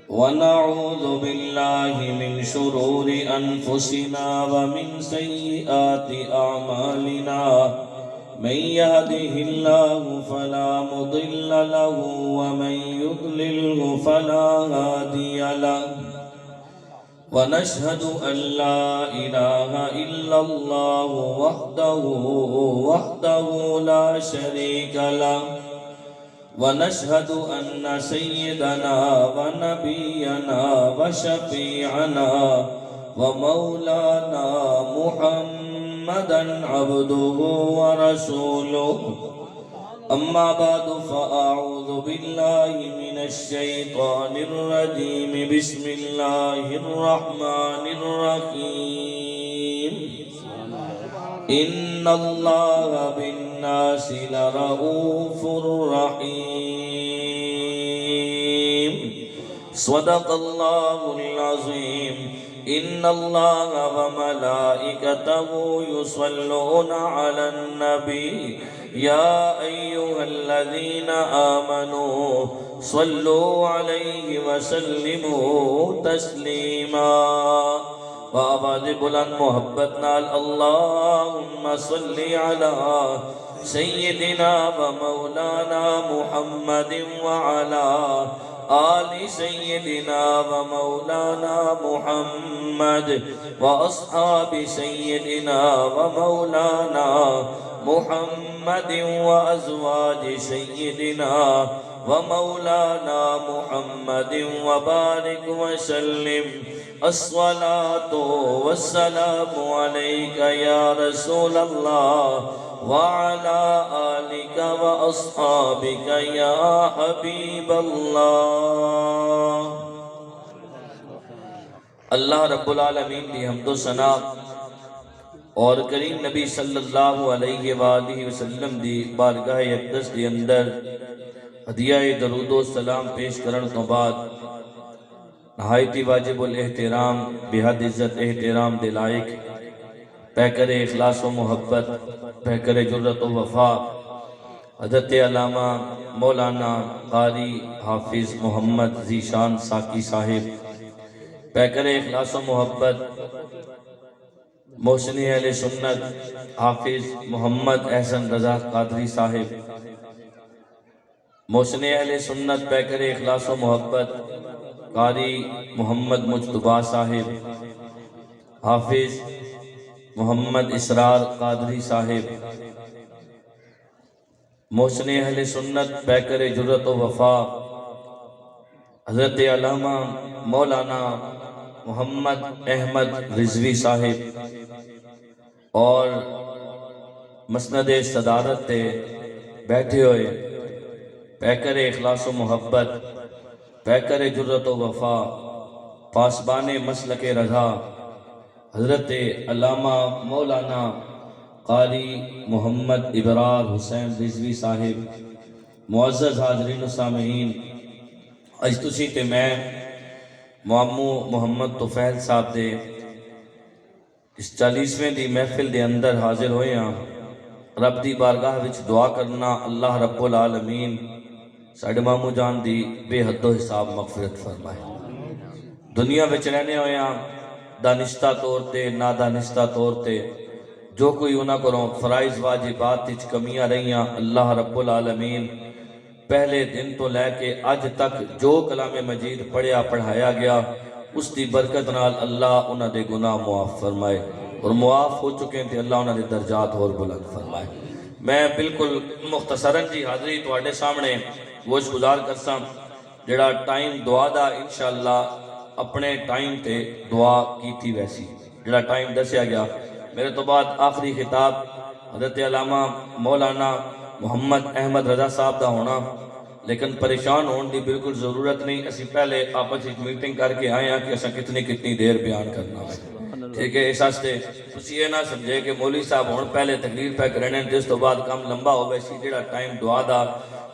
ونعوذ بالله من شرور أنفسنا ومن سيئات أعمالنا من يهده الله فلا مضل له ومن يضلله فلا هادي له ونشهد أن لا إله إلا الله وحده لا شريك له ونشهد أن سيدنا ونبينا وشفيعنا ومولانا محمدا عبده ورسوله أما بعد فأعوذ بالله من الشيطان الرجيم بسم الله الرحمن الرحيم إن الله بالناس لرؤوف رحيم صدق الله العظيم إن الله وملائكته يصلون على النبي يا أيها الذين آمنوا صلوا عليه وسلموا تسليما وآواز بلند محبت نال اللهم صل على سيدنا ومولانا محمد وعلى آل سيدنا ومولانا محمد وأصحاب سيدنا ومولانا محمد وأزواج سيدنا ومولانا محمد وبارك وسلم الصلاة والسلام عليك يا رسول الله وعلى آلك وأصحابك يا حبيب الله اللہ رب العالمین کی حمد و ثنا اور کریم نبی صلی اللہ علیہ وآلہ وسلم دی بارگاہ اقدس دی اندر ہدیہ درود و سلام پیش کرن تو بعد نہایتی واجب الاحترام بحد عزت احترام دلائق پیکر اخلاص و محبت پیکر جرت و وفا حضرت علامہ مولانا قاری حافظ محمد ذیشان ساکی صاحب پیکر اخلاص و محبت محسن اہل سنت حافظ محمد احسن رضا قادری صاحب محسن اہل سنت پیکر اخلاص و محبت قاری محمد مجتبہ صاحب حافظ محمد اسرار قادری صاحب محسن اہل سنت پیکر جرت و وفا حضرت علامہ مولانا محمد احمد رضوی صاحب اور مسند صدارت تے بیٹھے ہوئے پیکر اخلاص و محبت پیکر جرت و وفا پاسبان مسلک رضا حضرت علامہ مولانا قاری محمد ابرار حسین رضوی صاحب معزز حاضرین و سامعین اج تسی تے میں معمو محمد طفیل صاحب دے اس 40ویں دی محفل دے اندر حاضر ہوئے ہیں رب دی بارگاہ وچ دعا کرنا اللہ رب العالمین ساڑھے مامو جان دی بے حد و حساب مغفرت فرمائے دنیا وچ رہنے ہوئے ہیں دانشتہ طور تے نادانشتہ طور تے جو کوئی انہاں کروں فرائض واجبات تیچ کمیاں رہیاں اللہ رب العالمین پہلے دن تو لے کے آج تک جو کلام مجید پڑھیا پڑھایا گیا اس دی برکت نال اللہ انہاں دے گناہ معاف فرمائے اور معاف ہو چکے ہیں اللہ انہاں دے درجات اور بلند فرمائے میں بالکل مختصراً جی حاضری تواڈے سامنے گوش گزار کرساں جڑا ٹائم دعا دا انشاءاللہ اپنے ٹائم تے دعا کیتی ویسی جڑا ٹائم دسیا گیا میرے تو بعد آخری خطاب حضرت علامہ مولانا محمد احمد رضا صاحب دا ہونا لیکن پریشان ہون دی بالکل ضرورت نہیں اسی پہلے آپس ایک میٹنگ کر کے آئے ہیں کہ اسا کتنی دیر بیان کرنا ہے ٹھیک ہے اس واسطے تسی یہ نہ سمجھے کہ مولوی صاحب ہون پہلے تقریر پہ کرنے جس تو بعد کام لمبا ہو ویسی جڑا ٹائم دعا دا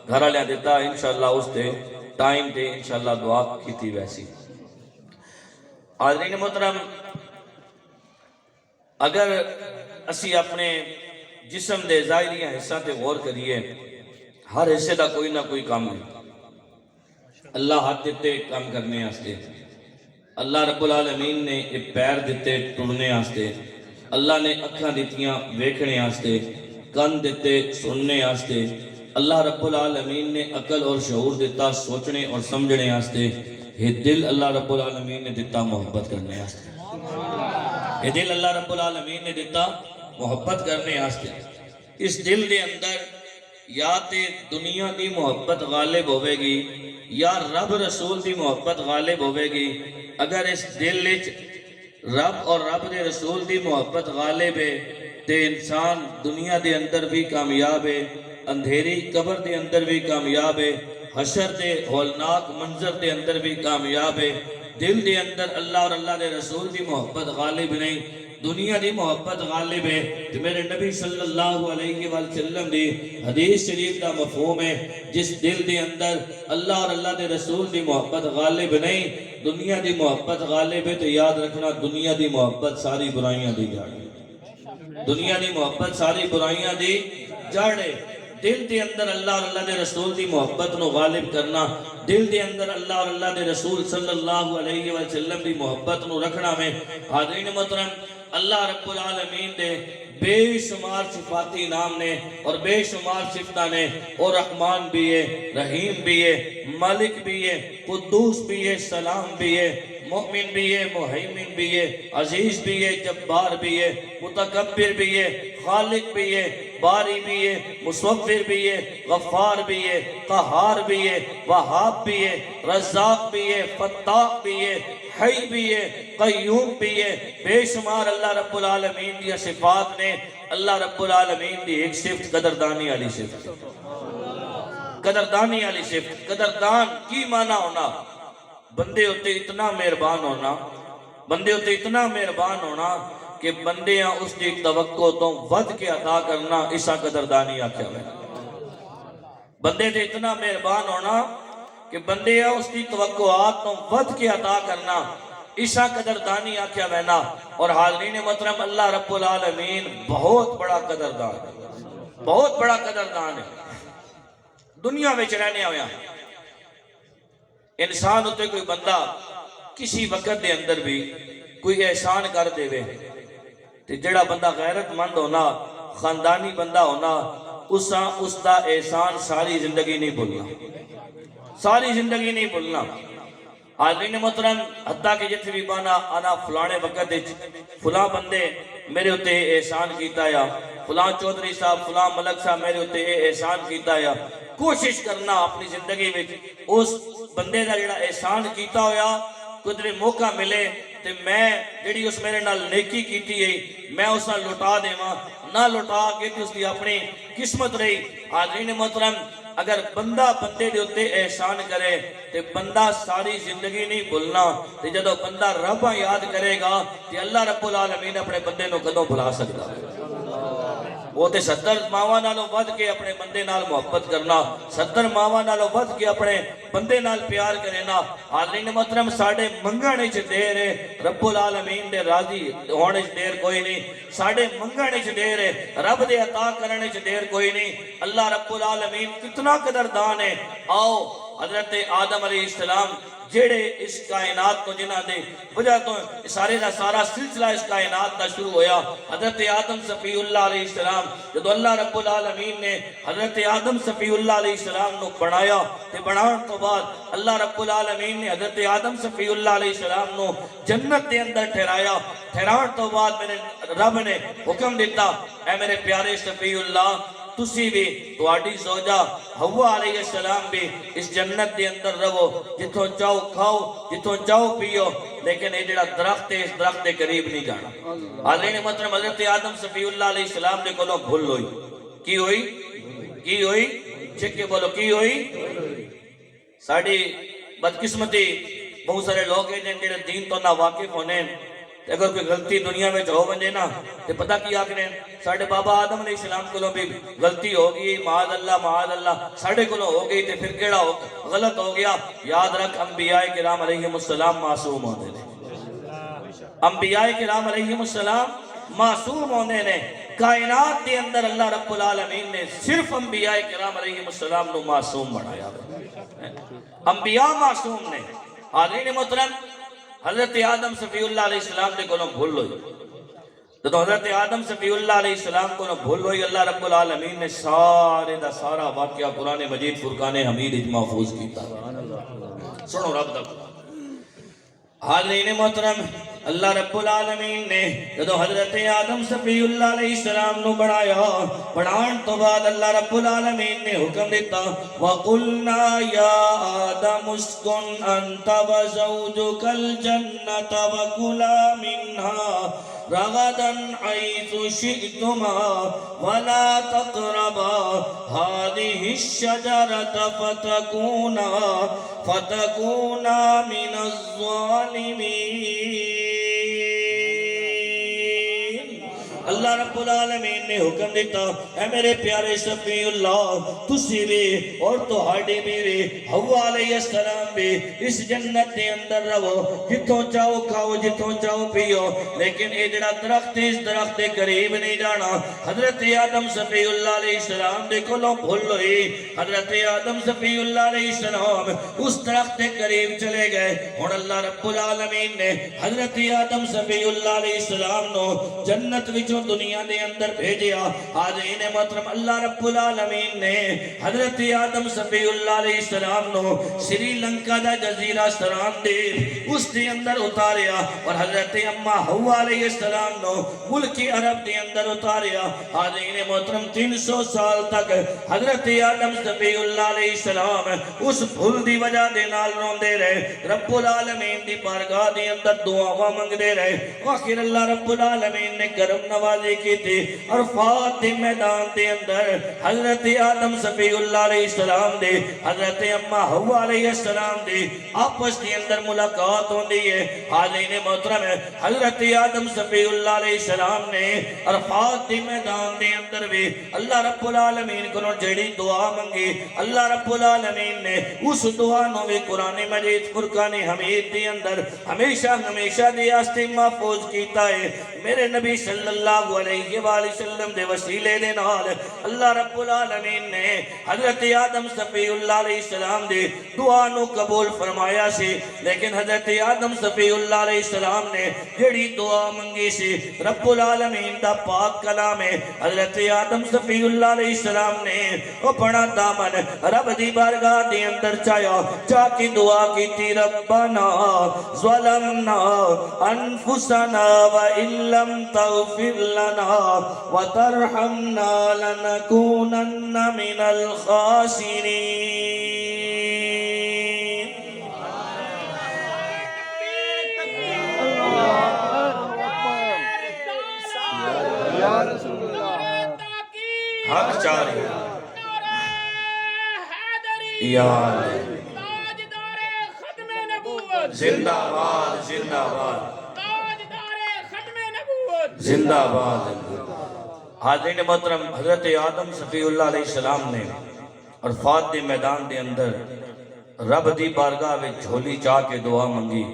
گھر والے دیتا انشاءاللہ اس تے ٹائم تے انشاءاللہ دعا کیتی ویسی حاضرین محترم اگر اسی اپنے جسم دے ظاہری حصہ تے غور کریے ہر حصے دا کوئی نہ کوئی کام ہے. اللہ ہاتھ دیتے کام کرنے واسطے, اللہ رب العالمین نے یہ پیر دیتے ٹرنے واسطے, اللہ نے اکھاں دیتیاں ویکھنے واسطے, کن دیتے سننے واسطے, اللہ رب العالمین نے عقل اور شعور دیتا سوچنے اور سمجھنے واسطے, یہ دل اللہ رب العالمین نے دیتا محبت کرنے واسطے, یہ دل اللہ رب العالمین نے دیتا محبت کرنے واسطے. اس دل دے اندر یا تے دنیا دی محبت غالب ہوئے گی یا رب رسول دی محبت غالب ہوئے گی. اگر اس دل وچ رب اور رب دے رسول دی محبت غالب ہے تے انسان دنیا دے اندر بھی کامیاب ہے, اندھیری قبر دے اندر بھی کامیاب ہے, حشر دے ہولناک منظر دے اندر بھی کامیاب ہے. دل دے اندر اللہ اور اللہ دے رسول دی محبت غالب نہیں, دنیا دی محبت غالب ہے. تو میرے نبی صلی اللہ علیہ وسلم دی حدیث شریف کا مفہوم ہے, جس دل دے اندر اللہ اور اللہ دے رسول دی محبت غالب نہیں, دنیا دی محبت غالب ہے, تو یاد رکھنا دنیا دی محبت ساری برائیاں دی جڑ ہے, دنیا دی محبت ساری برائیاں دی جڑ ہے. دل دے اندر اللہ اور اللہ دے رسول دی محبت نو غالب کرنا, دل دے اندر اللہ اور اللہ دے رسول صلی اللہ علیہ وسلم دی محبت نو رکھنا میں. حاضرین محترم, اللہ رب العالمین دے بے شمار صفاتی نام نے اور بے شمار صفتہ نے, اور رحمان بھی ہے, رحیم بھی ہے, مالک بھی ہے, قدوس بھی ہے, سلام بھی ہے, مؤمن بھی ہے, محیمن بھی ہے, عزیز بھی ہے, جبار بھی ہے, متکبر بھی ہے, خالق بھی ہے, باری بھی ہے, مصور بھی ہے, غفار بھی ہے, قہار بھی ہے, وہاب بھی ہے, رزاق بھی ہے, فتاح بھی ہے, حی بھی ہے, قیوم بھی ہے. بے شمار اللہ رب العالمین دیا صفات نے. اللہ رب العالمین دی ایک صفت قدردانی علی صفت, قدردانی علی صفت. قدردان کی معنی ہونا؟ بندے ہوتے اتنا مہربان ہونا, بندے ہوتے اتنا مہربان ہونا کہ بندیاں اس دی توقع تو ود کے عطا کرنا, اسا قدردانی آکھیا ہے. بندے تے اتنا مہربان ہونا کہ بندیاں اس دی توقعات تو ود کے عطا کرنا, اسا قدردانی آکھیا ہے نا. اور حاضرین محترم, اللہ رب العالمین بہت بڑا قدردان ہے, بہت بڑا قدردان ہے. دنیا میں رہنے ہویا انسان ہوتے کوئی بندہ کسی وقت دے اندر بھی کوئی احسان کر دے وے, تے جڑا بندہ غیرت مند ہونا, خاندانی بندہ ہونا, اس دا احسان ساری زندگی نہیں بھولنا, ساری زندگی نہیں بھولنا. حاضرین محترم, حتیٰ کہ جتنے بھی بانا آنا فلانے وقت فلاں بندے میرے ہوتے احسان کیتا یا فلاں چودھری صاحب فلاں ملک صاحب میرے ہوتے احسان کیتا یا, کوشش کرنا اپنی زندگی میں اس بندے دا جڑا احسان کیتا ہویا قدرے موقع ملے تے میں جڑی اس میرے نال نیکی کیتی ہے میں اس نال لٹا دے ماں, نہ لٹا کے تو اس کی اپنی قسمت رہی. حاضرین محترم, اگر بندہ بندے دے ہوتے احسان کرے تے بندہ ساری زندگی نہیں بھولنا, تے جدو بندہ رب یاد کرے گا تے اللہ رب العالمین اپنے بندے نو کدوں بھلا سکتا ہے. وہ تے 70 ماواں نالوں ود کے اپنے بندے نال محبت کرنا, 70 ماواں نالوں ود کے اپنے بندے نال پیار کرنا. حاضرین محترم, ساڑھے منگانے چھ دیر ہے, رب العالمین دے راضی ہونے چھ دیر کوئی نہیں. ساڑھے منگانے چھ دیر ہے, رب دے عطا کرنے چھ دیر کوئی نہیں. اللہ رب العالمین کتنا قدردان ہے. آؤ حضرت آدم علیہ السلام جیڑے اس کائنات کو جنہ دے وجہ تو سارے دا سارا سلسلہ اس کائنات دا شروع ہویا. حضرت آدم صفی اللہ علیہ السلام, جدو اللہ رب العالمین نے حضرت آدم صفی اللہ علیہ السلام نو بنایا تے بنان تو بعد اللہ رب العالمین نے حضرت آدم صفی اللہ علیہ السلام نو جنت دے اندر ٹھہرایا. ٹھہران تو بعد میرے رب نے حکم دیتا, اے میرے پیارے صفی اللہ, تسی بھی تواڈی زوجہ حوا علیہ السلام بھی اس جنت دے اندر رہو, جتوں چاہو کھاؤ, جتوں چاہو پیو, لیکن یہ جڑا درخت ہے اس درخت کے قریب نہیں جانا. حاضرین محترم, حضرت آدم صفی اللہ علیہ السلام نے کولوں بھول ہوئی. کی ہوئی؟ کی ہوئی؟ چکے بولو کی ہوئی؟ ساڑی بدقسمتی بہت سارے لوگ ہیں جنہوں دین تو نہ واقف ہونے, اگر کوئی غلطی دنیا میں ہو بنے نا تو پتہ کی آکھنے ساڑھے بابا آدم علیہ السلام کو بھی غلطی ہو گئی, معاذ اللہ ساڑھے کو ہو گئی, تو پھر کیڑا غلط ہو گیا. یاد رکھ, انبیاء کرام علیہ السلام معصوم ہوتے ہیں. انبیاء کرام علیہ السلام معصوم ہونے نے کائنات دے اندر اللہ رب العالمین نے صرف انبیاء کرام علیہ السلام نو معصوم بنایا. انبیاء معصوم نے. حاضرین محترم حضرت آدم صفی اللہ علیہ السلام دے کولوں بھول ہوئی. جدو حضرت آدم صفی اللہ علیہ السلام کو نہ بھول ہوئی اللہ رب العالمین نے سارے دا سارا واقعہ قرآن مجید فرقان حمید اچ محفوظ کیتا. سنو رب دا حاضرین محترم اللہ رب العالمین نے جدو حضرت آدم صفی اللہ علیہ السلام نو بڑھایا بڑھان تو بعد اللہ رب العالمین نے حکم دیتا وَقُلْنَا يَا آدَمُ اسْكُنْ أَنْتَ وَزَوْجُكَ الْجَنَّةَ وَكُلَا مِنْهَا رغدا حيث شئتما ولا تقربا هذه الشجرة فتكونا من الظالمين. اللہ رب العالمین نے حکم دیتا اے میرے پیارے شفیع اللہ تسی بھی اور تہاڈی بیوی حوا علیہ السلام بھی اس جنت دے اندر رہو جتوں چاہو کھاؤ جتوں چاہو پیو لیکن اے جڑا درخت اس درخت دے قریب نہیں جانا. حضرت آدم صفی اللہ علیہ السلام دے کولوں بھول ہوئی. حضرت آدم صفی اللہ علیہ السلام اس درخت دے قریب چلے گئے. ہن اللہ رب العالمین نے حضرت آدم صفی اللہ علیہ السلام نو جنت وچ دنیا دے اندر بھیجیا. حاضرین محترم اللہ رب العالمین نے حضرت آدم صفی اللہ علیہ السلام نو سری لنکا دا جزیرہ سران دے اس دے اندر اتاریا اور حضرت اما حوا علیہ السلام نو ملک عرب دے اندر اتاریا. حاضرین محترم 300 سال تک حضرت آدم صفی اللہ علیہ السلام اس بھول دی وجہ دے نال روندے رہے رب العالمین دی بارگاہ دے اندر دعاواں منگدے رہے. آخر اللہ رب العالمین نے کرم نوازی کی تھی عرفات دے میدان دے اندر حضرت آدم صفی اللہ علیہ السلام دے حضرت اما حوا علیہ السلام دے آپس دے اندر ملاقات ہوندی ہے. حاضرین محترم حضرت آدم صفی اللہ علیہ السلام نے عرفات دے میدان دے اندر بھی اللہ رب العالمین کو جڑی دعا منگی اللہ رب العالمین نے اس دعا نو بھی قرآن مجید فرقان حمید دے اندر ہمیشہ ہمیشہ دے واسطے محفوظ کیتا ہے. میرے نبی صلی اللہ علیہ وآلہ وسلم دے وسیلے دے نال اللہ رب العالمین نے حضرت آدم صفی اللہ علیہ السلام دے دعا نو قبول فرمایا سی. لیکن حضرت آدم صفی اللہ علیہ السلام نے جڑی دعا منگی سی رب العالمین دا پاک کلام ہے. حضرت آدم صفی اللہ علیہ السلام نے اپنا دامن رب دی بارگاہ دے اندر چایا چاہ کی دعا کی تھی ربنا ظلمنا انفسنا وَإِن لَمْ تَغْفِرْ لَنَا وَتَرْحَمْنَا لَنَكُونَنَّ مِنَ الْخَاسِرِينَ. حق چاری یا زندہ باد زندہ باد زندہ باد. حاضرین محترم حضرت آدم صفی اللہ علیہ السلام نے عرفات دے میدان دے اندر رب دی بارگاہ میں جھولی چاہ کے دعا منگی.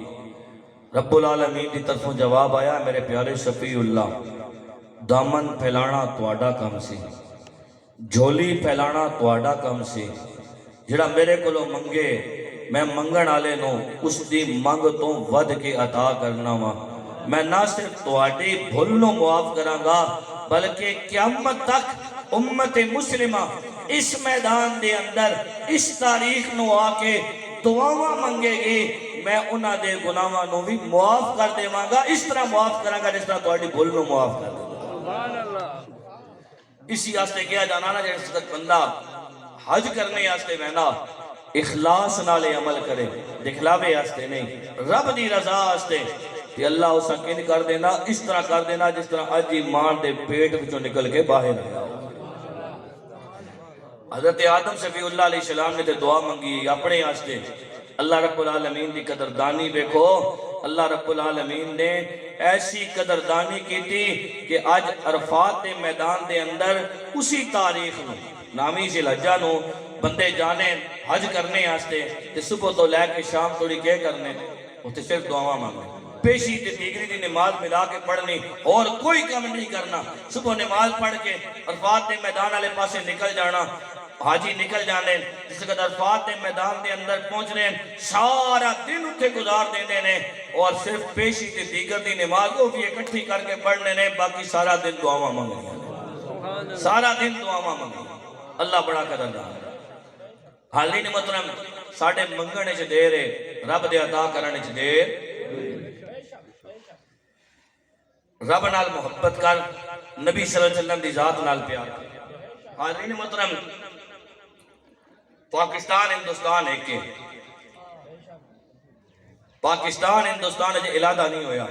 رب العالمین دی طرفوں جواب آیا میرے پیارے صفی اللہ دامن پھیلانا تواڈا کم سی جھولی پھیلانا تواڈا کم سی. جڑا میرے کولوں منگے میں منگن والے نو اس دی منگ تو ود کے عطا کرنا وا. میں نہ صرف تواڈی بھول نو معاف کراں گا بلکہ قیامت تک امت مسلمہ اس میدان دے اندر اس تاریخ نو آ کے دعاواں منگے گی میں انہاں دے گناہاں نو بھی معاف کر دیواں گا. اس طرح معاف کراں گا جس طرح تواڈی بھول نو معاف کر دے. اسی واسطے کیا جانا نا جس تک بندہ حج کرنے واسطے ویندا اخلاص نالے عمل کرے دکھلاوے واسطے نہیں رب دی رضا واسطے کہ اللہ اسا کن کر دینا اس طرح کر دینا جس طرح اج ایمان دے پیٹ وچوں نکل کے باہر آیا. حضرت آدم صفی اللہ علیہ السلام نے تے دعا منگی اپنے واسطے. اللہ رب العالمین دی قدردانی دیکھو اللہ رب العالمین نے ایسی قدردانی کی تھی کہ آج عرفات دے میدان دے اندر اسی تاریخ نو نامی ذی الحجہ نو بندے جانے حج کرنے واسطے تے صبح تو لے کے شام توڑی کے کرنے وہ تے صرف دعاواں مانگنے پیشی تے دیگری دی نماز ملا کے پڑھنی اور کوئی کام نہیں کرنا. صبح نماز پڑھ کے عرفات دے میدان والے پاسے نکل جانا. حاجی نکل جانے جس قدر عرفات دے میدان دے اندر پہنچنے سارا دن اتھے گزار دینے نے اور صرف پیشی تے دیگر دی نماز وہ بھی اکٹھی کر کے پڑھنے نے. باقی سارا دن دعاواں منگنی سارا دن دعاواں منگنی. اللہ بڑا قدردان. حالی نے محترم ساڑھے منگنے چ دیر ہے رب دے عطا کرنے چ دیر. رب نال محبت کر نبی صلی اللہ علیہ وسلم دی ذات نال پیار کر. حالی نے محترم پاکستان ہندوستان ایک ہے. پاکستان ہندوستان اجے علادہ نہیں ہویا.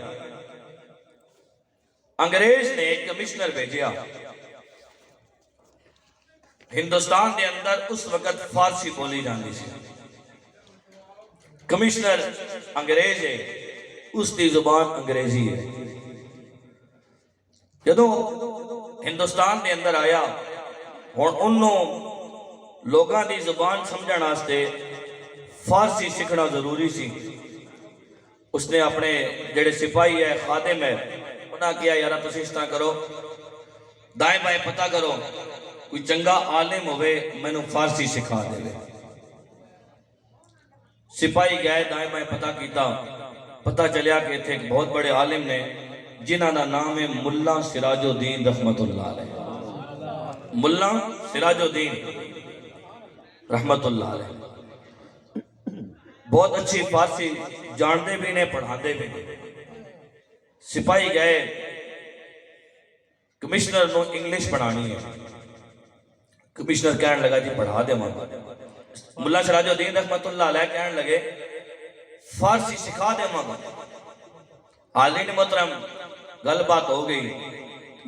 انگریز نے ایک کمشنر بھیجیا ہندوستان دے اندر. اس وقت فارسی بولی جاندی سی. کمشنر انگریز ہے اس دی زبان انگریزی ہے. جدو ہندوستان دے اندر آیا ہن انہوں لوگاں دی زبان سمجھن واسطے فارسی سیکھنا ضروری سی. اس نے اپنے جڑے سپاہی ہے خادم ہے انہاں کیا یارا تسی اس طرح کرو دائیں بائیں پتہ کرو کوئی چنگا عالم ہوئے میں نے فارسی سکھا دے. سپاہی گئے دائیں بائیں پتہ کیتا. پتہ چلیا کہ تھے ایک بہت بڑے عالم نے جنہاں دا نام ہے ملا سراج الدین رحمت اللہ علیہ. ملا سراج الدین رحمت اللہ علیہ بہت اچھی فارسی جاندے بھی نے پڑھاندے بھی نے. سپاہی گئے کمشنر نو انگلش پڑھانی ہے. کمشنر کہنے لگا جی پڑھا دے ماں. ملا سراج الدین رحمت اللہ علیہ کہنے لگے فارسی سکھا دے ماں. حالی نے محترم گل بات ہو گئی.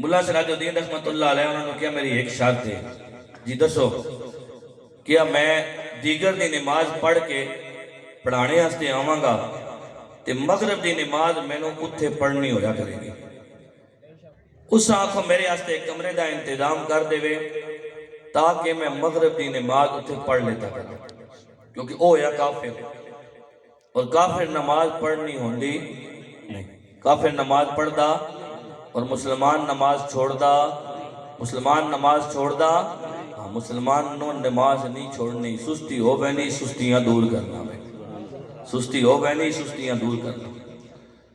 ملا سراج الدین رحمت اللہ علیہ انہوں نے کیا میری ایک شرط ہے. جی دسو. کیا میں دیگر دی نماز پڑھ کے پڑھانے ہستے آواں گا تے مغرب دی نماز میں نے اتھے پڑھنی ہویا کرے گی. اس آنکھوں میرے ہستے کمرے دا انتظام کر دے وے تاکہ میں مغرب دی نماز اتھے پڑھ لیتا کروں. کیونکہ او یا کافر اور کافر نماز پڑھنی ہوندی نہیں. کافر نماز پڑھ دا اور مسلمان نماز چھوڑ دا. مسلمان نماز چھوڑ دا. مسلمان نو نماز نہیں چھوڑنی. سستی ہو بینی سستیاں دور کرنا. سستی ہو بینی سستیاں دور کرنا.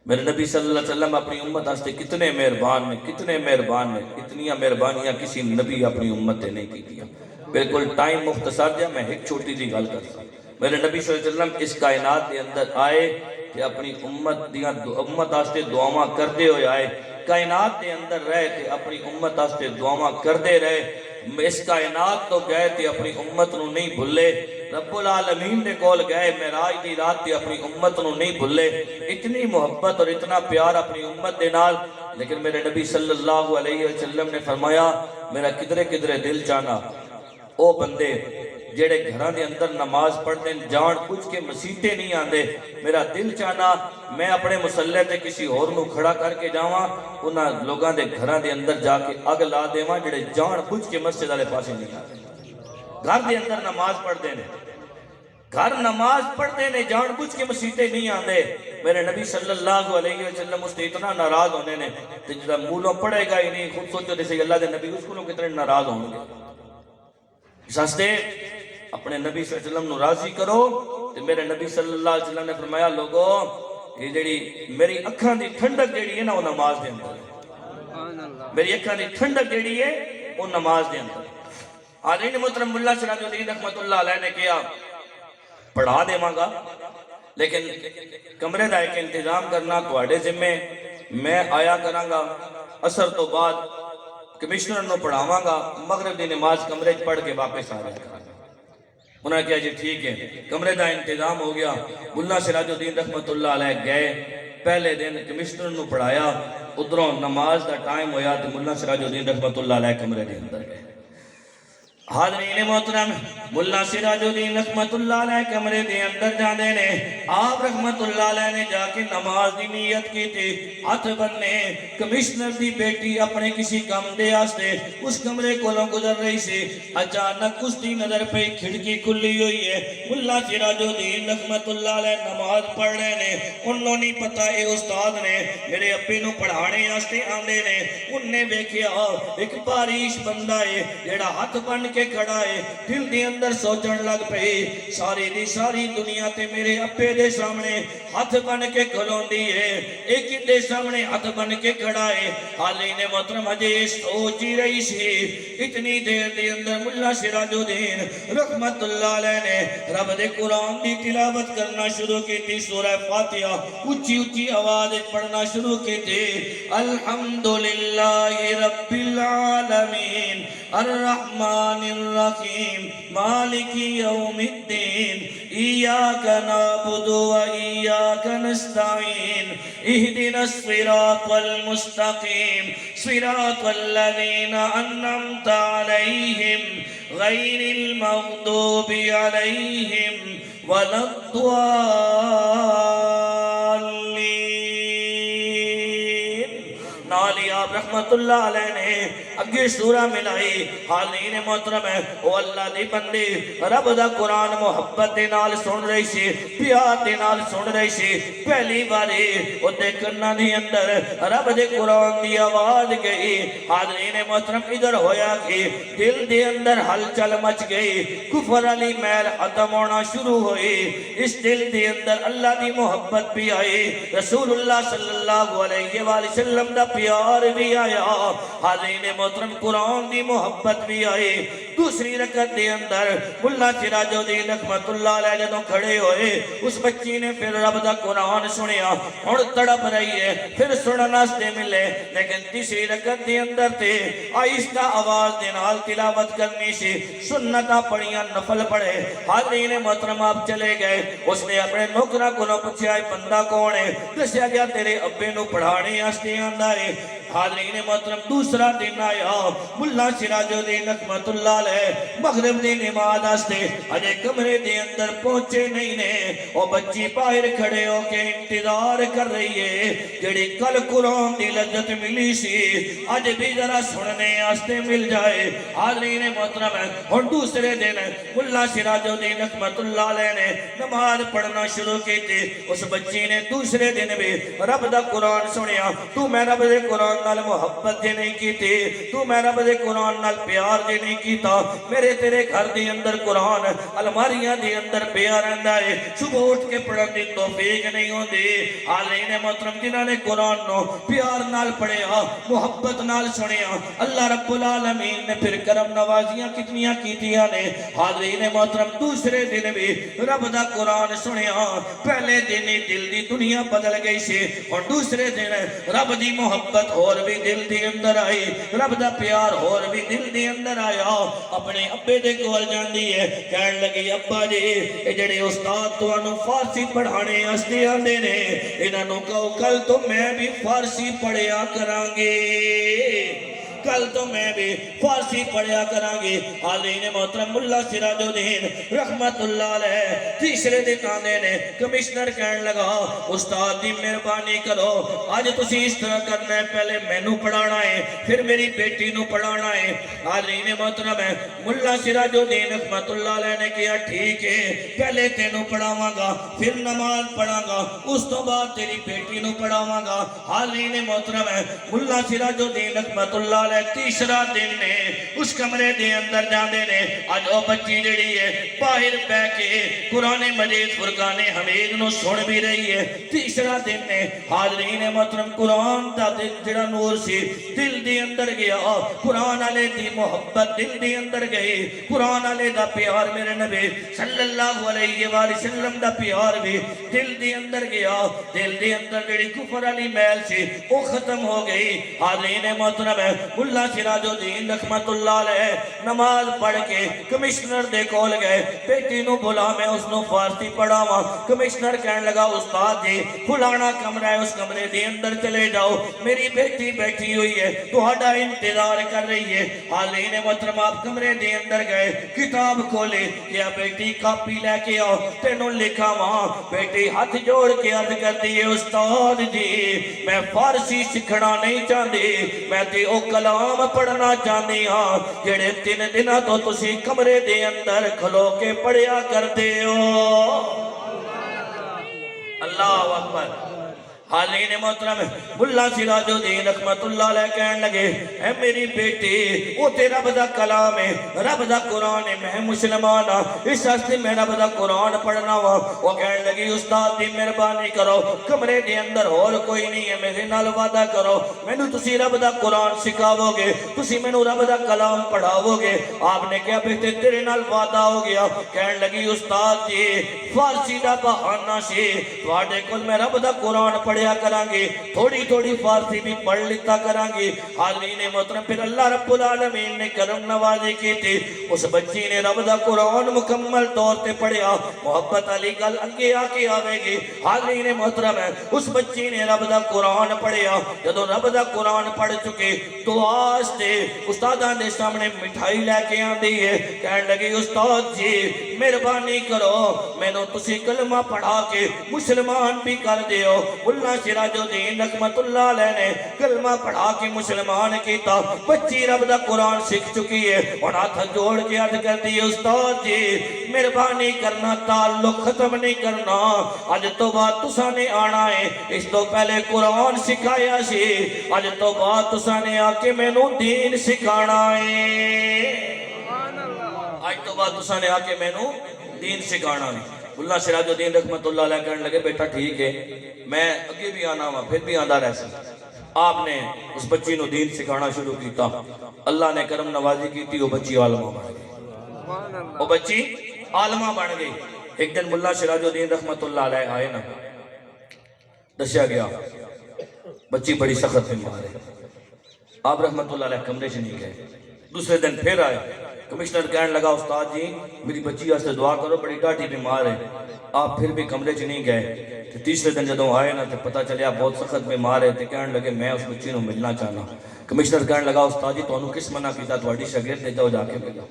میرے نبی صلی اللہ علیہ وسلم اپنی امت آستے کتنے مہربان ہیں. کتنے مہربان ہیں. اتنیاں مہربانیاں کسی نبی اپنی امت نے نہیں کی دیا. بالکل ٹائم مختصر جا میں ایک چھوٹی سی گل کرتا. میرے نبی صلی اللہ علیہ وسلم اس کائنات کے اندر آئے کہ اپنی امت آستے دعاواں کردے ہوئے آئے. کائنات کے اندر رہے کہ اپنی امت آستے دعاواں کردے رہے. اس کائنات تو گئے تھے اپنی امت نو نہیں بھلے. رب العالمین نے کول گئے معراج دی رات تھی اپنی امت نو نہیں بھلے. اتنی محبت اور اتنا پیار اپنی امت دے نال. لیکن میرے نبی صلی اللہ علیہ وسلم نے فرمایا میرا کدرے کدرے دل چانا او بندے جڑے گھراں دے اندر نماز پڑھتے ہیں جان کچھ کے مسیطے نہیں آندے. میرا دل چانا میں اپنے مسلح تے کسی اور نو کھڑا کر کے جاواں انہاں لوگاں دے گھراں دے اندر جا کے اگ لا دیواں جڑے جان کچھ کے مسجد والے پاسے نہیں آندے. گھر دے اندر نماز پڑھتے ہیں. گھر نماز پڑھتے ہیں جان کچھ کے مسیطے نہیں آندے. میرے نبی صلی اللہ علیہ وسلم اس سے اتنا ناراض ہونے نے جڑا مولوں پڑھے گا ہی نہیں. خود سوچو جیسے اللہ دے نبی اس کو کتنے ناراض ہوں گے. اس واسطے اپنے نبی صلی اللہ علیہ وسلم نو راضی کرو. تو میرے نبی صلی اللہ علیہ وسلم نے فرمایا لوگوں یہ جڑی میری اکھاں دی ٹھنڈک جڑی ہے نا وہ نماز دے اندر ہے. میری اکھاں دی ٹھنڈک جڑی ہے وہ نماز دے اندر ہے. حاضرین محترم ملا سراج الدین رحمت اللہ علیہ نے کیا پڑھا دے مانگا لیکن کمرے دا ایک انتظام کرنا تواڈے ذمے. میں آیا کراں گا عصر تو بعد کمشنر نو پڑھاواں گا مغرب دی نماز کمرے پڑھ کے واپس آ جائے گا. انہوں نے کہا جی ٹھیک ہے. کمرے دا انتظام ہو گیا. ملا سراج الدین رحمت اللہ علیہ گئے پہلے دن کمشنر نو پڑھایا. ادھروں نماز دا ٹائم ہویا تو ملا سراج الدین رحمت اللہ علیہ کمرے دے اندر گئے. حاضرین محترم ملا سراج الدین رحمت اللہ علیہ کمرے دے اندر جاندے نے آپ رحمت اللہ علیہ نے جا کے نماز دی نیت کی تھی ہاتھ بننے کمشنر دی بیٹی اپنے کسی کام دے آستے اس کمرے کولوں گزر رہی سی اچانک اس دی نظر پہ کھڑکی کھلی ہوئی ہے ملا سراج الدین رحمت اللہ علیہ نماز پڑھ رہے نے انہوں نہیں پتا اے استاد نے میرے ابے نو پڑھانے آستے آندے نے ان نے دیکھیا ایک باریش بندہ ہے جیڑا ہاتھ بن کے کھڑا ہے دل دے اندر سوچن لگ پئی ساری دی ساری دنیا تے میرے ابے دے سامنے ہاتھ بن کے کھلوندی ہے ایک دے سامنے ہاتھ بن کے کھڑا ہے حالین محترم اجے سوچ ہی رہی سی اتنی دیر دے اندر ملا سراج الدین رحمت اللہ علیہ نے رب دے قرآن دی تلاوت کرنا شروع کی تھی سورہ فاتحہ اچھی اچھی آواز پڑھنا شروع کی تھی الحمدللہ رب العالمین الرحمن الرحیم مالک یوم الدین ایاک نعبد و ایاک نستعین اہدنا الصراط المستقیم صراط الذین انعمت علیہم غیر المغضوب علیہم ولا الضالین نالی آپ رحمت اللہ علیہ نے اگے سورہ ملائی حالین محترم ہے او اللہ دی بندی رب دا قرآن محبت دے نال سن رہی سی پیار دے نال سن رہی سی پہلی باری او دے کرنا دی اندر رب دے قرآن دی آواز گئی حالین محترم ادھر ہویا کہ دل دے اندر ہل چل مچ گئی کفر علی میل ختم ہونا شروع ہوئی اس دل دے اندر اللہ دی محبت بھی آئی رسول اللہ صلی اللہ علیہ وآلہ وسلم دا پیار بھی آیا حالین محترم قرآن دی محبت بھی آئی دوسری رکعت دے اندر ملا سراج الدین رحمت اللہ علیہ جدوں کھڑے ہوئے اس بچی نے پھر رب دا قرآن سنیا اور تڑپ رہی ہے پھر سننا سے ملے لیکن تیسری رکعت دے اندر تے آہستہ آواز دے نال تلاوت کرنی سی سنتاں پڑھیاں نفل پڑھے حاضرین محترم آپ چلے گئے اس نے اپنے نوکرا کو پوچھا ہے بندہ کون ہے دسیا گیا تیرے ابے نو پڑھانے واسطے آندا ہے حاضرین محترم دوسرا دن آیا ملا سراج الدین رحمت اللہ علیہ مغرب دی نماز واسطے اجے کمرے دے اندر پہنچے نہیں نے او بچی باہر کھڑے ہو کے انتظار کر رہی ہے جڑی کل قرآن دی لذت ملی سی اج بھی ذرا سننے واسطے مل جائے حاضرین محترم ہن دوسرے دن ملا سراج الدین رحمت اللہ علیہ نے نماز پڑھنا شروع کی تھی اس بچی نے دوسرے دن بھی رب دا قرآن سنیا تو میں رب دے قرآن نال محبت جے نہیں کی تھی تو میں رب دے قرآن نال پیار جے نہیں کیتا میرے تیرے گھر دی اندر قرآن الماریاں دی اندر پیا رہندا ہے صبح اٹھ کے پڑھن دی توفیق نہیں ہوندی حالین محترم جنہاں نے قرآن نو پیار نال پڑھیا محبت نال سنیا اللہ رب العالمین نے پھر کرم نوازیاں کتنیاں کیتیاں نے حاضرین محترم دوسرے دن بھی رب دا قرآن سنیا پہلے دن ہی دل دی دنیا بدل گئی سی اور دوسرے دن رب دی محبت اور بھی دل دی اندر آئی رب دا پیار اور بھی دل دی اندر آیا اپنے ابے دے کول جاندی ہے کہن لگی ابا جی اے جڑے استاد تانوں فارسی پڑھانے واسطے آندے نے انہاں نوں کہو کل تو میں بھی فارسی پڑھیا کراں گے کل تو میں بھی فارسی پڑھیا کرانگی حاضرین محترم ملا سراج الدین رحمت اللہ علیہ تیسرے دن آنے نے کمشنر کہنے لگا استاد دی مہربانی کرو آج تسی اس طرح کرنا ہے پہلے میں نو پڑھانا ہے پھر میری بیٹی نو پڑھانا ہے حاضرین محترم ملا سراج الدین رحمت اللہ علیہ نے کیا ٹھیک ہے پہلے تینو پڑھاواں گا پھر نماز پڑھاں گا اس تو بعد تیری بیٹی نو پڑھاواں گا حاضرین محترم ملا سراج الدین رحمت اللہ علیہ تیسرا دن نے اس کمرے دے اندر جاندے نے آج او بچی جڑی ہے باہر بہ کے قرآن مجید فرقان حمید نو سن بھی رہی ہے تیسرا دن نے حاضرین محترم قرآن دا جڑا نور سی دل دے اندر گیا قرآن علیہ دی محبت دل دے اندر گئی قرآن علیہ دا پیار میرے نبی صلی اللہ علیہ وآلہ وسلم دا پیار بھی دل دے اندر گیا دل دے اندر جڑی کفر علی میل سی وہ ختم ہو گئی حاضرین محترم ملا سراج الدین رحمت اللہ علیہ نماز پڑھ کے کمشنر دے کول گئے بیٹی نو بلا میں اس نو فارسی پڑھاواں کمشنر کہنے لگا استاد جی فلانا کمرہ ہے اس کمرے دے اندر چلے جاؤ میری بیٹی بیٹھی ہوئی ہے تہاڈا انتظار کر رہی ہے حالین محترم آپ کمرے دے اندر گئے کتاب کھولے کیا بیٹی کاپی لے کے آؤ تینوں لکھا وہاں بیٹی ہاتھ جوڑ کے عرض کرتی ہے استاد جی میں فارسی سکھنا نہیں چاہتی میں تے او کلام پڑھنا چاہتی ہاں جڑے 3 دنوں تو تسی کمرے دے اندر کھلو کے پڑھیا کرتے ہو اللہ اکبر حالین محترم ملا سراج الدین رحمت اللہ علیہ کہنے لگے اے میری بیٹی وہ تے رب دا کلام ہے رب دا قرآن ہے میں مسلمان ہاں اس ہستے میں رب دا قرآن پڑھنا ہوا وہ کہنے لگی استاد دی مہربانی کرو کمرے دے اندر اور کوئی نہیں ہے میرے نال وعدہ کرو مینوں تسی رب دا قرآن سکھاؤ گے تسی مینوں رب دا کلام پڑھاؤ گے آپ نے کہا بیٹے تیرے نال وعدہ ہو گیا کہنے لگی استاد جی فارسی دا بہانہ سی تواڈے کول میں رب دا قرآن پڑھیا کریں گے تھوڑی تھوڑی فارسی بھی پڑھ لیتا کریں گے حالین محترم پھر اللہ رب العالمین نے کرم نوازی کی تھی اس بچی نے رب دا قرآن مکمل طور تے پڑھیا محبت علی گل اگے آ کے آوے گی حالین محترم ہے اس بچی نے رب دا قرآن پڑھیا جدو رب دا قرآن پڑھ چکے تو آستے استاداں دے سامنے مٹھائی لے کے آندی ہے کہنے لگی استاد جی مہربانی کرو میں نو تسی کلمہ پڑھا کے مسلمان بھی کر دیو ملا سراج الدین رحمت اللہ علیہ نے کلمہ پڑھا کے مسلمان کیتا بچی رب دا قرآن سکھ چکی ہے اور ہاتھ جوڑ کے عرض کرتی ہے استاد جی مہربانی کرنا تعلق ختم نہیں کرنا اج تو بعد تساں نے آنا ہے اس تو پہلے قرآن سکھایا سی اج تو بعد تساں نے آ کے مینوں دین سکھانا ہے آج تو بعد تساں نے آ کے مینوں دین سکھانا ہے ملا سراج الدین رحمت اللہ علیہ کہنے لگے بیٹا ٹھیک ہے میں اگے بھی آنا ہوا پھر بھی آندا رہ سکتا آپ نے اس بچی نو دین سکھانا شروع کیتا اللہ نے کرم نوازی کی تھی وہ بچی عالمہ بن گئی وہ بچی عالمہ بن گئی ایک دن ملا سراج الدین رحمت اللہ علیہ آئے نا دسیا گیا بچی بڑی سخت بیمار ہے آپ رحمت اللہ علیہ کمرے سے نہیں گئے دوسرے دن پھر آئے کمشنر کہنے لگا استاد جی میری بچی واسطے دعا کرو بڑی ڈاٹی بیمار ہے آپ پھر بھی کمرے چ نہیں گئے تیسرے دن جدوں آئے نا تو پتہ چلیا بہت سخت بیمار ہے تو کہنے لگے میں اس بچی نو ملنا چاہنا کمشنر کہنے لگا استاد جی تانوں کس منع کیتا تہاڈی شاگرد نے جاؤ جا کے ملا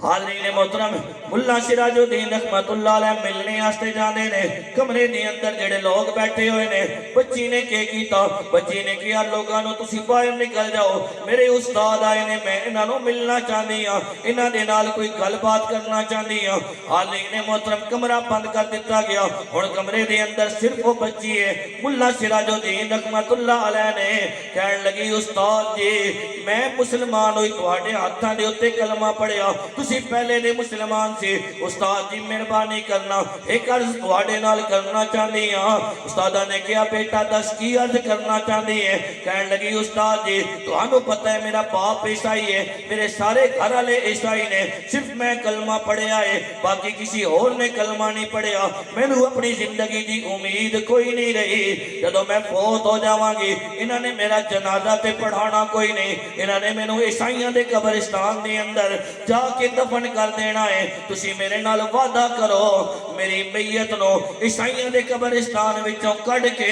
حالین محترم ملا سراج الدین رحمت اللہ علیہ ملنے آستے جانے نے کمرے دے اندر جڑے لوگ بیٹھے ہوئے نے بچی نے کیتا بچی نے کیا لوگانو تسی باہر نکل جاؤ میرے استاد آئے نے میں انہوں ملنا چاہنی ہاں انہاں دے نال کوئی گل بات کرنا چاہنی ہاں حالین محترم کمرہ بند کر دیتا گیا ہن کمرے دے اندر صرف وہ بچی ہے ملا سراج الدین رحمت اللہ علیہ نے کہنے لگی استاد جی میں مسلمان ہوئی تواڈے ہاتھاں دے اوتے کلمہ پڑھیا تسی پہلے دے مسلمان سے استاد جی مہربانی کرنا ایک عرض تواڈے نال کرنا چاہنی ہاں استادہ نے کیا بیٹا دس کی عرض کرنا چاہنی ہے کہنے لگی استاد جی تانوں پتہ ہے میرا باپ عیسائی ہے میرے سارے گھر والے عیسائی نے صرف میں کلمہ پڑھیا ہے باقی کسی اور نے کلمہ نہیں پڑھیا مینوں اپنی زندگی دی امید کوئی نہیں رہی جدوں میں فوت ہو جاواں گی انہاں نے میرا جنازہ تے پڑھانا کوئی نہیں انہاں نے مینوں عیسائیاں دے قبرستان دے اندر جا کے دفن کر دینا ہے تسی میرے نال وعدہ کرو میری میت نو عیسائیاں دے قبرستان وچوں کڈ کے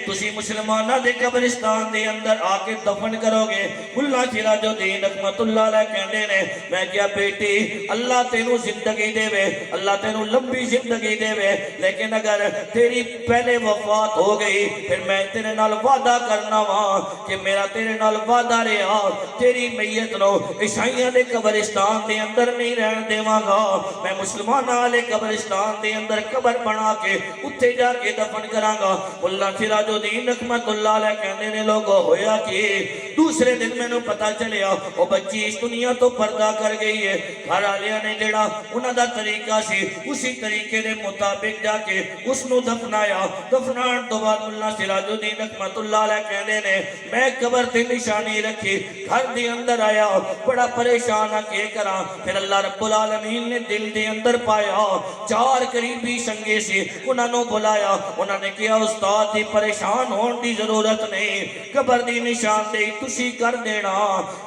تسی مسلماناں دے قبرستان دے اندر آ کے دفن کرو گے ملا سراج الدین رحمت اللہ علیہ کہندے نے میں کیا بیٹی اللہ تینوں زندگی دے وے اللہ تینوں لمبی زندگی دے وے لیکن اگر تیری پہلے وفات ہو گئی پھر میں تیرے نال وعدہ کرنا وا کہ میرا تیرے نال وعدہ رہا تیری میت نو عیسائیاں دے قبرستان دے اندر نہیں رہن دیواں گا میں مسلماناں والے قبرستان دے اندر قبر بنا کے اتھے جا کے دفن کراں گا ملا سراج الدین رحمت اللہ علیہ کہنے نے لوگوں ہویا کہ دوسرے دن میں نو پتا چلیا وہ بچی اس دنیا تو پردہ کر گئی ہے گھر والےاں نے جڑا انہاں دا طریقہ سی اسی طریقے دے مطابق جا کے اس نو دفنایا دفنان تو بعد ملا سراج الدین رحمت اللہ علیہ کہنے نے میں قبر تے نشانی رکھی گھر دے اندر آیا بڑا پریشان کہ کراں پھر اللہ رب العالمین نے دل دے اندر پایا 4 غریبی سنگے سی انہاں نوں بلایا انہاں نے کہا استاد دی پریشان ہون دی ضرورت نہیں قبر دی نشاندہی تسی کر دینا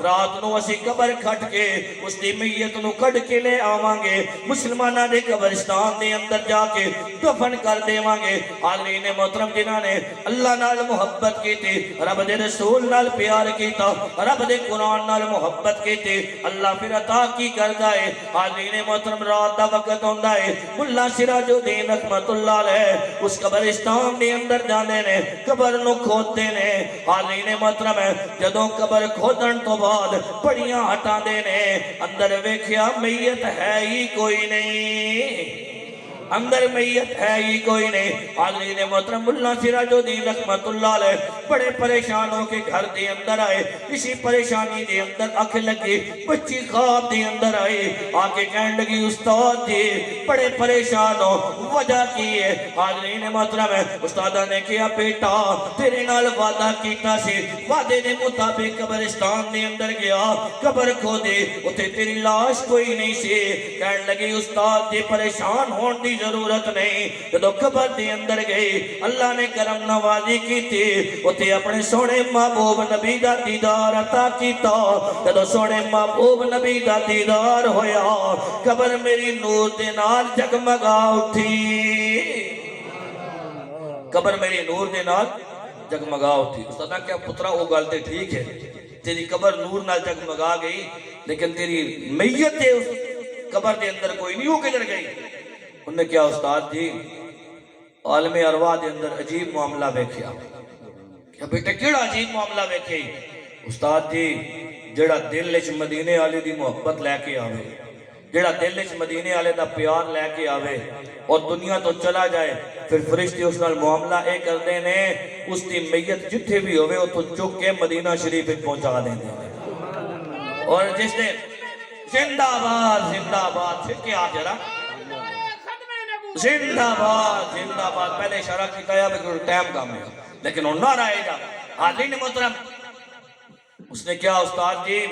رات نو اسی قبر کھٹ کے اس دی میت نو کڈ کے لے آواں گے مسلماناں دے قبرستان دے اندر جا کے دفن کر دیواں گے حاضرین محترم جنہاں نے اللہ نال محبت کیتی رب دے رسول نال پیار کیتا رب دے قرآن نال محبت کیتی اللہ پھر عطا کی کردا ہے حاضرین محترم رات دا وقت ہوندا ہے ملا سراج الدین رحمت اللہ علیہ اس قبرستان دے اندر جاندے نے قبر نو کھودتے نے حاضرین محترم جدوں قبر کھودن تو بعد پڑیاں ہٹا دے نے اندر ویکھیا میت ہے ہی کوئی نہیں اندر میت ہے ہی کوئی نہیں حاضرین محترم ملا سراج الدین رحمت اللہ علیہ بڑے پریشان ہو کے گھر دے اندر آئے اسی پریشانی دے اندر آنکھ لگی بچی خواب دے اندر آئے آکے کہنے لگی استاد جی بڑے پریشان ہو وجہ کی ہے حاضرین محترم استادہ نے کہا بیٹا تیرے نال وعدہ کیتا سی وعدے دے مطابق قبرستان دے اندر گیا قبر کھو دے اتے تیری لاش کوئی نہیں سی کہنے لگی استاد جی پریشان ہون دی ضرورت نہیں جدو قبر دے اندر گئی اللہ نے کرم نوازی کی تھی اتے اپنے سونے محبوب نبی دا دیدار عطا کیتا جدو سونے محبوب نبی دا دیدار ہویا قبر میری نور دے نال جگمگا اٹھی قبر میری نور دے نال جگمگا اٹھی استاذہ کیا پترہ وہ گالتے ٹھیک ہے تیری قبر نور نال جگمگا گئی لیکن تیری میت ہے اس قبر دے اندر کوئی نہیں ہو کدھر گئی انہوں نے کیا استاد جی عالم ارواح دے اندر عجیب معاملہ ویکھیا کیا بیٹے کیڑا عجیب معاملہ ویکھے استاد جی جڑا دل وچ مدینے والے دی محبت لے کے آوے جڑا دل وچ مدینے والے دا پیار لے کے آوے اور دنیا تو چلا جائے پھر فرشتے اس نال معاملہ اے کردے نے اس دی میت جتھے بھی ہوئے وہ تو چک کے مدینہ شریف وچ پہنچا دیندے اور جس نے زندہ باد پھر کیا جرا زندہ باد پہلے اشارہ کیتا ہے بلکہ ٹائم کام ہے لیکن وہ نہ رہے گا حاضرین محترم اس نے کیا استاد جی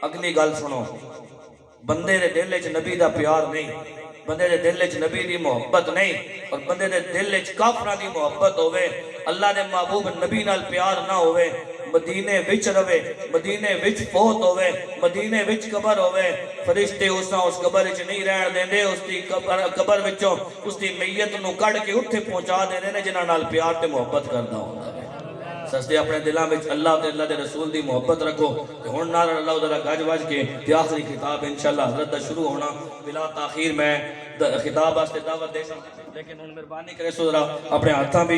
اگلی گل سنو بندے دے دل وچ نبی دا پیار نہیں بندے دے دل وچ نبی دی محبت نہیں اور بندے دے دل وچ کافراں دی محبت ہوے اللہ دے محبوب نبی نال پیار نہ ہوے مدینے وچ روے مدینے وچ فوت ہوے مدینے وچ قبر ہوے فرشتے اس قبر وچ نہیں رہن دیندے اس دی قبر وچوں اس دی میت نو کڈ کے اوتھے پہنچا دیندے نے جنہاں نال پیار تے محبت کردا ہوندا ہے سستے اپنے دلاں وچ اللہ تے اللہ دے رسول دی محبت رکھو تے ہن نال اللہ ذرا گج وج کے تے آخری خطاب انشاءاللہ حضرت دا شروع ہونا بلا تاخیر میں خطاب واسطے دعوت دے سکتا لیکن ہن مہربانی کرے سو ذرا اپنے ہاتھاں بھی